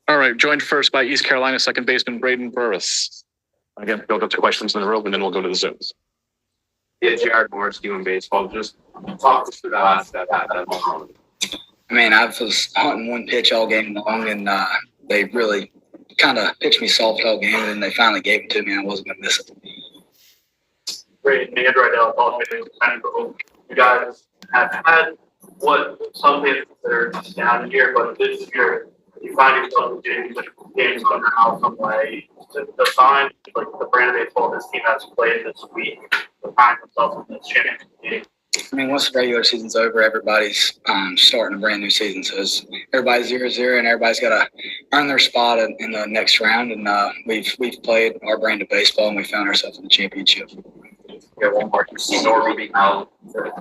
All right, joined first by East Carolina second baseman Braden Burress. Again, build up to questions in the room, and then we'll go to the Zooms. Yeah, Jared Morris doing baseball. Just talk us through that last step at that moment. I mean, I was hunting one pitch all game long, and they really kind of pitched me soft all game, and they finally gave it to me, and I wasn't going to miss it. Great, man, right now, kind of you guys have had what some people consider down year, but this year you find yourself doing games under out some way. The sign, like the brand of baseball this team has played this week, to find themselves in this championship game. I mean, once the regular season's over, everybody's starting a brand new season. So everybody's 0-0, and everybody's got to earn their spot in the next round. And we've played our brand of baseball, and we found ourselves in the championship. Yeah, one more. You see Norby out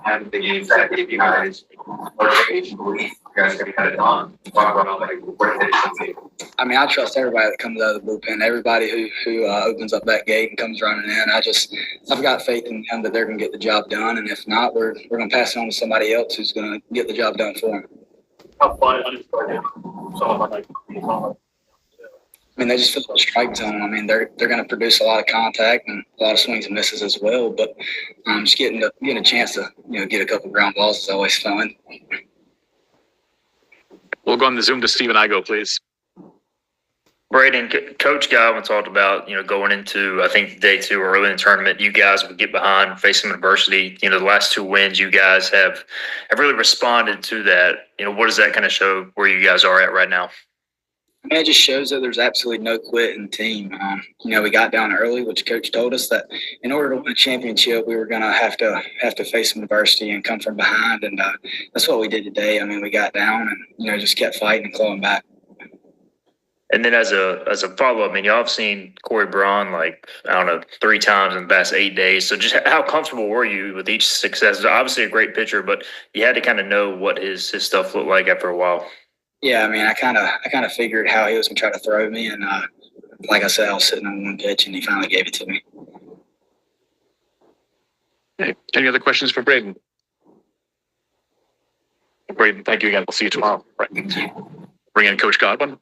and the games that gave you guys motivation. You guys got it done. I mean, I trust everybody that comes out of the bullpen. Everybody who opens up that gate and comes running in. I've got faith in them that they're going to get the job done. And if not, we're going to pass it on to somebody else who's going to get the job done for them. How fun it is for someone like I mean, they just fill the strike zone. I mean, they're going to produce a lot of contact and a lot of swings and misses as well. But just getting a chance to get a couple ground balls is always fun. We'll go on the Zoom to Steve and I go, please. Braden, Coach Godwin talked about, going into, I think, day 2 or early in the tournament, you guys would get behind, face some adversity. The last 2 wins, you guys have really responded to that. What does that kind of show where you guys are at right now? I mean, it just shows that there's absolutely no quit in the team. We got down early, which Coach told us that in order to win a championship, we were going to have to face some adversity and come from behind, and that's what we did today. I mean, we got down and just kept fighting and clawing back. And then as a follow-up, y'all have seen Corey Braun 3 times in the past 8 days. So just how comfortable were you with each success? Obviously a great pitcher, but you had to kind of know what his stuff looked like after a while. Yeah, I mean, I kind of figured how he was going to try to throw me, and like I said, I was sitting on one pitch, and he finally gave it to me. Okay. Any other questions for Braden? Braden, thank you again. We'll see you tomorrow. Right. Thank you. Bring in Coach Godwin.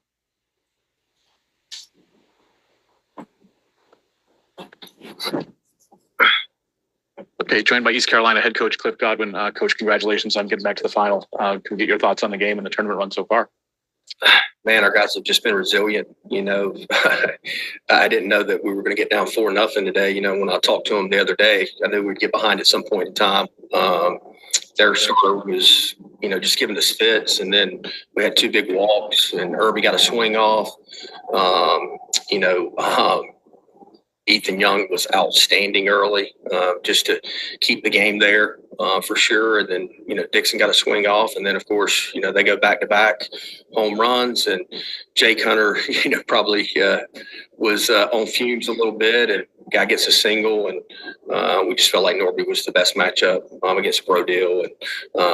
Okay, joined by East Carolina head coach Cliff Godwin. Coach, congratulations on getting back to the final. Can we get your thoughts on the game and the tournament run so far? Man, our guys have just been resilient. I didn't know that we were going to get down 4-0 today. When I talked to them the other day, I knew we'd get behind at some point in time. Their starter was, just giving us fits, and then we had 2 big walks, and Irby got a swing off. Ethan Young was outstanding early, just to keep the game there for sure. And then, Dixon got a swing off. And then, of course, they go back-to-back home runs. And Jake Hunter, probably was on fumes a little bit. And guy gets a single. And we just felt like Norby was the best matchup against Brodell. And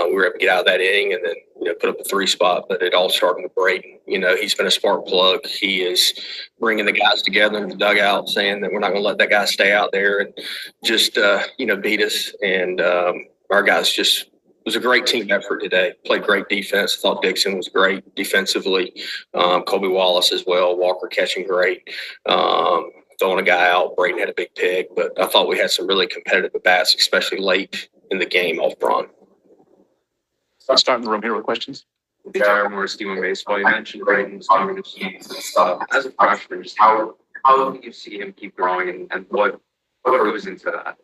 we were able to get out of that inning and then, put up a 3 spot. But it all started with Braden. He's been a spark plug. He is bringing the guys together in the dugout, saying that we're not going to let that guy stay out there and just, beat us. And our guys just – it was a great team effort today. Played great defense. I thought Dixon was great defensively. Colby Wallace as well. Walker catching great. Throwing a guy out. Braden had a big pick. But I thought we had some really competitive at-bats, especially late in the game off Braun. Let's start in the room here with questions. Jared Morris doing baseball. You mentioned Braden's doing the games and stuff. As a freshman, just how long do you see him keep growing, and what goes into that?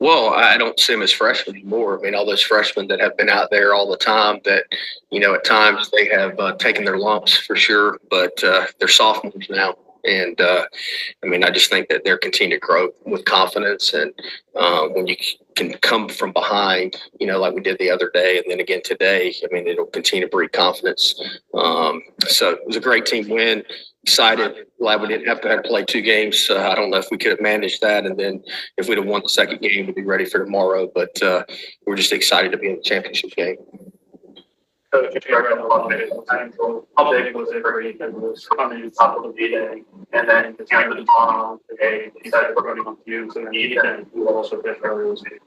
Well, I don't see them as freshmen anymore. I mean, all those freshmen that have been out there all the time that, at times they have taken their lumps for sure, but they're sophomores now. And, I just think that they're continuing to grow with confidence. And when you can come from behind, like we did the other day, and then again today, it'll continue to breed confidence. So it was a great team win. Excited. Glad we didn't have to play 2 games. I don't know if we could have managed that. And then if we'd have won the second game, we'd be ready for tomorrow. But we're just excited to be in the championship game. Coach, how big was it for you to come in top of the meeting and then to turn the ball on today? He said we're going on fumes, and then Ethan, who also pitched earlier this game.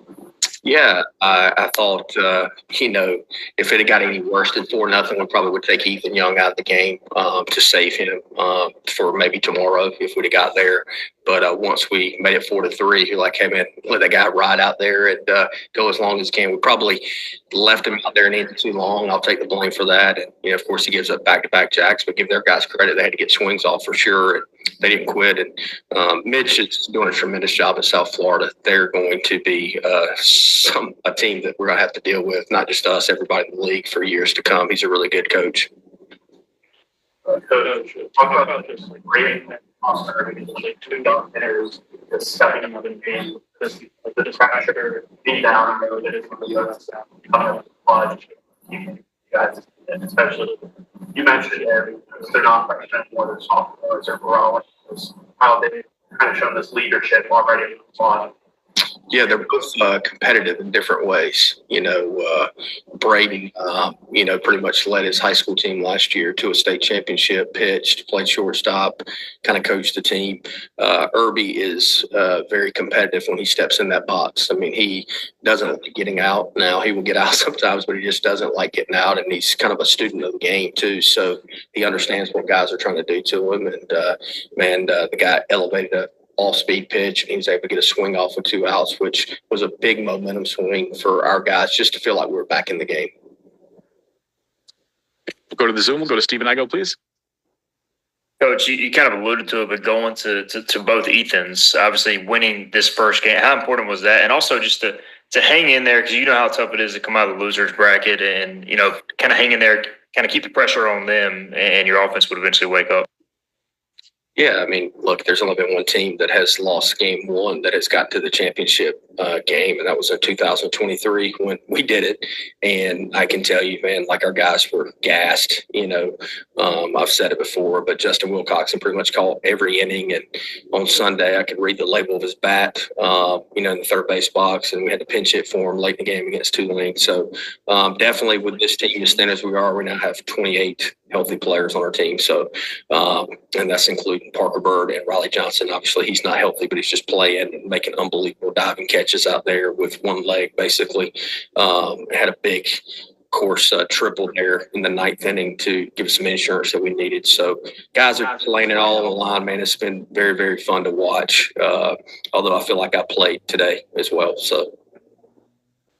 Yeah, I thought, if it had got any worse than 4-0, we probably would take Ethan Young out of the game to save him for maybe tomorrow if we'd have got there. But once we made it 4-3, you're like, hey, man, let that guy ride out there and go as long as he can. We probably left him out there and ended too long. I'll take the blame for that. And, of course, he gives up back-to-back jacks, but give their guys credit. They had to get swings off for sure, and they didn't quit. And Mitch is doing a tremendous job in South Florida. They're going to be a team that we're going to have to deal with, not just us, everybody in the league for years to come. He's a really good coach. Coach, talk about just like rating and Oscar, I mean, like 2 young hitters, the second another game, the dispatcher being down, I know that it's one of the US clutch. You guys, and especially, you mentioned it, they're not freshmen, more than sophomores or growing, how they've kind of shown this leadership already in the squad. Yeah, they're both competitive in different ways. Braden, pretty much led his high school team last year to a state championship, pitched, played shortstop, kind of coached the team. Irby is very competitive when he steps in that box. I mean, he doesn't like getting out. Now, he will get out sometimes, but he just doesn't like getting out, and he's kind of a student of the game, too. So he understands what guys are trying to do to him, and, the guy elevated a all-speed pitch, and he was able to get a swing off with 2 outs, which was a big momentum swing for our guys just to feel like we were back in the game. We'll go to the Zoom. We'll go to Steve and I go, please. Coach, you kind of alluded to it, but going to both Ethans, obviously winning this first game, how important was that? And also just to hang in there, because you know how tough it is to come out of the loser's bracket and, kind of hang in there, kind of keep the pressure on them, and your offense would eventually wake up. Yeah, I mean, look, there's only been one team that has lost game one that has got to the championship game, and that was in 2023 when we did it. And I can tell you, man, like our guys were gassed. I've said it before, but Justin Wilcoxon pretty much called every inning. And on Sunday, I could read the label of his bat, in the third base box, and we had to pinch hit for him late in the game against Tulane. So definitely with this team as thin as we are, we now have 28 healthy players on our team. So, and that's including Parker Bird and Riley Johnson. Obviously, he's not healthy, but he's just playing and making unbelievable diving catches out there with one leg, basically. Had a big, of course, triple there in the 9th inning to give us some insurance that we needed. So, guys are playing it all on the line, man. It's been very, very fun to watch, although I feel like I played today as well. So,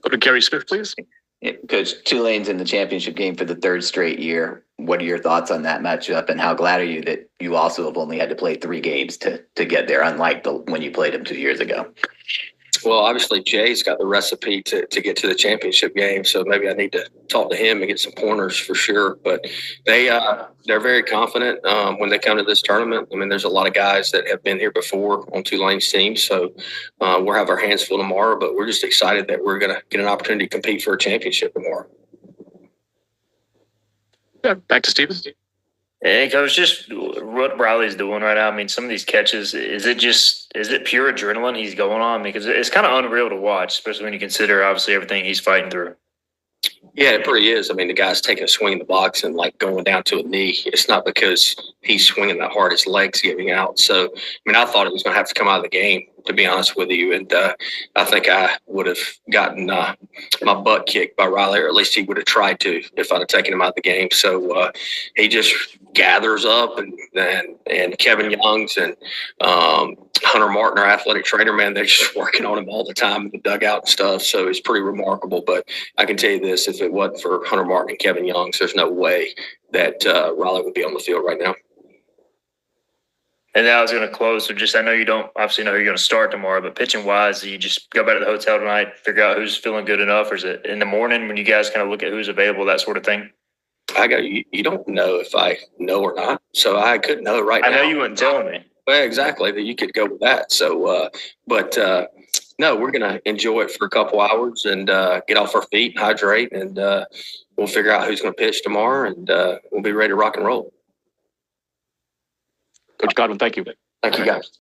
Go to Gary Smith, please. Yeah, Coach, Tulane's in the championship game for the 3rd straight year. What are your thoughts on that matchup, and how glad are you that you also have only had to play 3 games to get there, unlike when you played them 2 years ago? Well, obviously, Jay's got the recipe to get to the championship game, so maybe I need to talk to him and get some pointers for sure. But they're very confident when they come to this tournament. I mean, there's a lot of guys that have been here before on Tulane's team, so we'll have our hands full tomorrow. But we're just excited that we're going to get an opportunity to compete for a championship tomorrow. Yeah, back to Steven. Hey, Coach, just what Riley's doing right now. I mean, some of these catches, is it pure adrenaline he's going on? Because it's kind of unreal to watch, especially when you consider, obviously, everything he's fighting through. Yeah, it pretty is. I mean, the guy's taking a swing in the box and like going down to a knee. It's not because he's swinging that hard, his leg's giving out. So, I mean, I thought it was going to have to come out of the game, to be honest with you. And I think I would have gotten my butt kicked by Riley, or at least he would have tried to if I'd have taken him out of the game. So he just gathers up, and Kevin Youngs and Hunter Martin, our athletic trainer, man, they're just working on him all the time in the dugout and stuff. So it's pretty remarkable. But I can tell you this, if it wasn't for Hunter Martin and Kevin Youngs, there's no way that Riley would be on the field right now. And now I was going to close. So I know you don't obviously know who you're going to start tomorrow, but pitching wise, you just go back to the hotel tonight, figure out who's feeling good enough, or is it in the morning when you guys kind of look at who's available, that sort of thing? You don't know if I know or not, so I couldn't know right now. I know you wouldn't tell me. Well, exactly. That you could go with that. So, no, we're going to enjoy it for a couple hours and get off our feet and hydrate, and we'll figure out who's going to pitch tomorrow, and we'll be ready to rock and roll. Coach Godwin, thank you. Thank you, guys.